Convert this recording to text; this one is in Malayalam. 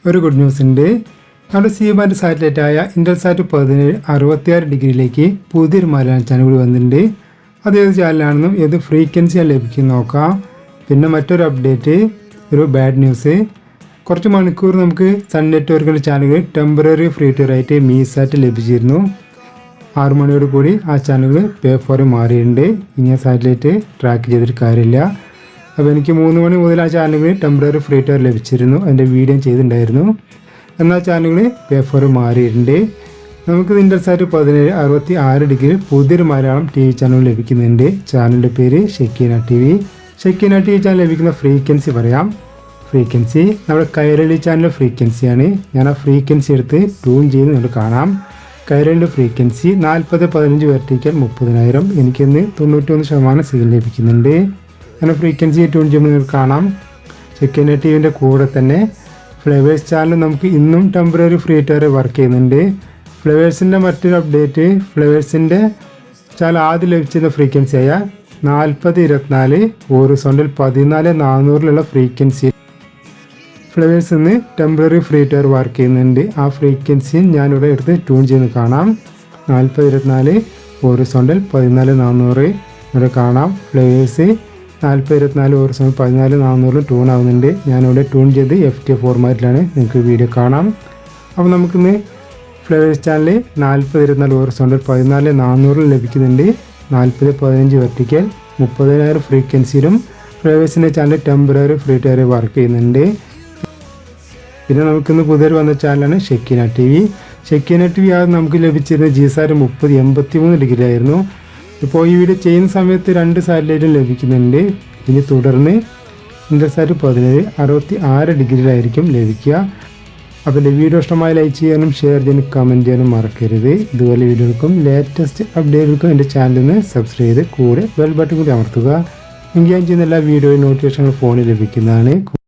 ഒരു ഗുഡ് ന്യൂസ് ഉണ്ട്. നമ്മുടെ സി ബാൻഡ് സാറ്റലൈറ്റായ ഇൻ്റൽസാറ്റ് 17 66 ഡിഗ്രിയിലേക്ക് പുതിയൊരു മലയാളം ചാനൽ കൂടി വന്നിട്ടുണ്ട്. അത് ഏത് ചാനലാണെന്നും ഏത് ഫ്രീക്വൻസിയാണ് ലഭിക്കും നോക്കാം. പിന്നെ മറ്റൊരു അപ്ഡേറ്റ്, ഒരു ബാഡ് ന്യൂസ്. കുറച്ച് മണിക്കൂർ നമുക്ക് സൺ നെറ്റ്വർക്കിൻ്റെ ചാനലുകൾ ടെമ്പററി ഫ്രീ ടു ആയിട്ട് മീസാറ്റ് ലഭിച്ചിരുന്നു. 6 മണിയോട് കൂടി ആ ചാനലുകൾ പേ ഫോർ മാറിയിട്ടുണ്ട്. ഇനി ആ സാറ്റലൈറ്റ് ട്രാക്ക് ചെയ്തിട്ട് കാര്യമില്ല. അപ്പോൾ എനിക്ക് 3 മണി മുതൽ ആ ചാനലുകൾ ടെമ്പററി ഫ്രീ ടു ലഭിച്ചിരുന്നു. അതിൻ്റെ വീഡിയോ ചെയ്തിട്ടുണ്ടായിരുന്നു. എന്നാൽ ചാനലുകൾ പേ ഫോർ മാറിയിട്ടുണ്ട്. നമുക്ക് ഇൻ്റൽസാറ്റ് 17 66 ഡിഗ്രി പുതിയൊരു മലയാളം TV ചാനൽ ലഭിക്കുന്നുണ്ട്. ചാനലിൻ്റെ പേര് Shekinah TV. Shekinah TV channel ലഭിക്കുന്ന ഫ്രീക്വൻസി പറയാം. ഫ്രീക്വൻസി നമ്മുടെ കൈരളി ചാനൽ ഫ്രീക്വൻസിയാണ്. ഞാൻ ആ ഫ്രീക്വൻസി എടുത്ത് ട്യൂൺ ചെയ്ത് നിങ്ങൾക്ക് കാണാം. കൈരളിൻ്റെ ഫ്രീക്വൻസി 4015 വെർട്ടിക്കൽ 30,000. എനിക്കിന്ന് 91% സിഗ്നൽ ലഭിക്കുന്നുണ്ട്. അങ്ങനെ ഫ്രീക്വൻസി ട്യൂൺ ചെയ്യുമ്പോൾ നിങ്ങൾക്ക് കാണാം. ഷെക്കീന TVൻ്റെ കൂടെ തന്നെ ഫ്ലവേഴ്സ് ചാനൽ നമുക്ക് ഇന്നും ടെമ്പററി ഫ്രീ ടു വർക്ക് ചെയ്യുന്നുണ്ട്. ഫ്ലവേഴ്സിൻ്റെ മറ്റൊരു അപ്ഡേറ്റ്, ഫ്ലവേഴ്സിൻ്റെ ചാനൽ ആദ്യം ലഭിച്ചിരുന്ന ഫ്രീക്വൻസിയായ 4024 ഹോറിസോണ്ടൽ 14400 ഫ്രീക്വൻസി ഫ്ലവേഴ്സ് നിന്ന് ടെമ്പററി ഫ്രീ ടു വർക്ക് ചെയ്യുന്നുണ്ട്. ആ ഫ്രീക്വൻസി ഞാനിവിടെ എടുത്ത് ട്യൂൺ ചെയ്ത് കാണാം. 4024 ഹോറിസോണ്ടൽ 14400 ഇവിടെ കാണാം. ഫ്ലവേഴ്സ് 4024 ഹോറിസോണ്ടൽ 14400 ട്യൂൺ ആവുന്നുണ്ട്. ഞാനിവിടെ ട്യൂൺ ചെയ്ത് FT ഫോർമാറ്റിലാണ്. നിങ്ങൾക്ക് വീഡിയോ കാണാം. അപ്പോൾ നമുക്കിന്ന് ഫ്ലവേഴ്സ് ചാനൽ 4024 ഹോറിസോണ്ടൽ 14400 ലഭിക്കുന്നുണ്ട്. 4015 വെർട്ടിക്കൽ 30,000 ഫ്രീക്വൻസിയിലും ഫ്ലവേഴ്സിൻ്റെ channel temporary free to work ചെയ്യുന്നുണ്ട്. പിന്നെ നമുക്കിന്ന് പുതിയൊരു വന്ന ചാനലാണ് ഷെക്കീന TV. ഷെക്കീന TV ആദ്യം നമുക്ക് ലഭിച്ചിരുന്ന GSAT 30 83 ഡിഗ്രി ആയിരുന്നു. ഇപ്പോൾ ഈ വീഡിയോ ചെയ്യുന്ന സമയത്ത് 2 സാറ്റലൈറ്റും ലഭിക്കുന്നുണ്ട്. ഇനി തുടർന്ന് ഇൻ്റൽസാറ്റ് 17 66 ഡിഗ്രിയിലായിരിക്കും ലഭിക്കുക. അപ്പോൾ എൻ്റെ വീഡിയോ ഇഷ്ടമായി ലൈക്ക് ചെയ്യാനും ഷെയർ ചെയ്യാനും കമൻറ്റ് ചെയ്യാനും മറക്കരുത്. ഇതുപോലെ വീഡിയോകൾക്കും ലേറ്റസ്റ്റ് അപ്ഡേറ്റുകൾക്കും എൻ്റെ ചാനലിന് സബ്സ്ക്രൈബ് ചെയ്ത് കൂടെ ബെൽ ബട്ടൺ കൂടി അമർത്തുക. എങ്കിൽ ഞാൻ ചെയ്യുന്ന എല്ലാ വീഡിയോയും നോട്ടിഫിക്കേഷൻ ഫോണിൽ ലഭിക്കുന്നതാണ്.